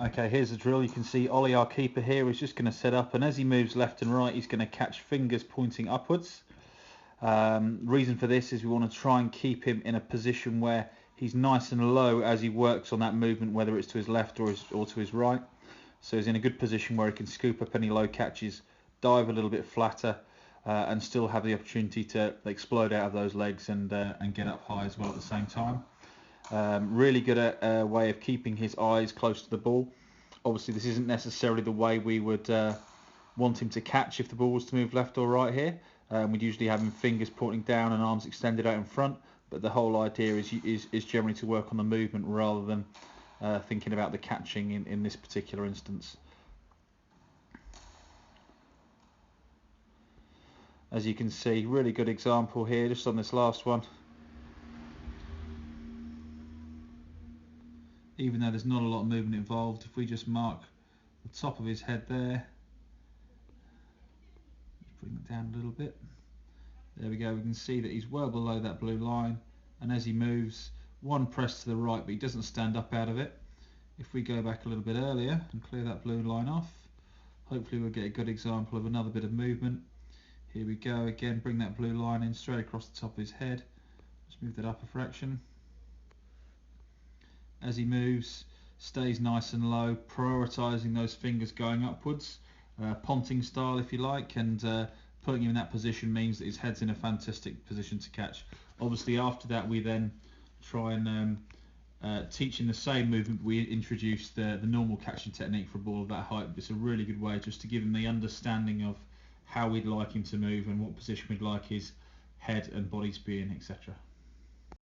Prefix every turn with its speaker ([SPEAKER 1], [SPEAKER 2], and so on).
[SPEAKER 1] Okay, here's the drill. You can see Ollie, our keeper here, is just going to set up, and as he moves left and right, he's going to catch fingers pointing upwards. Reason for this is we want to try and keep him in a position where he's nice and low as he works on that movement, whether it's to his left or to his right. So he's in a good position where he can scoop up any low catches, dive a little bit flatter, and still have the opportunity to explode out of those legs and get up high as well at the same time. Really good at a way of keeping his eyes close to the ball. Obviously this isn't necessarily the way we would want him to catch if the ball was to move left or right here. We'd usually have him fingers pointing down and arms extended out in front, but the whole idea is generally to work on the movement rather than thinking about the catching in this particular instance. As you can see, really good example here just on this last one. Even though there's not a lot of movement involved, if we just mark the top of his head there, bring it down a little bit, there we go, we can see that he's well below that blue line, and as he moves, one press to the right, but he doesn't stand up out of it. If we go back a little bit earlier and clear that blue line off, hopefully we'll get a good example of another bit of movement. Here we go again, bring that blue line in straight across the top of his head, just move that up a fraction. As he moves, stays nice and low, prioritising those fingers going upwards, Ponting style if you like, and putting him in that position means that his head's in a fantastic position to catch. Obviously after that we then try and teach him the same movement we introduced the normal catching technique for a ball of that height. It's a really good way just to give him the understanding of how we'd like him to move and what position we'd like his head and body to be in, etc.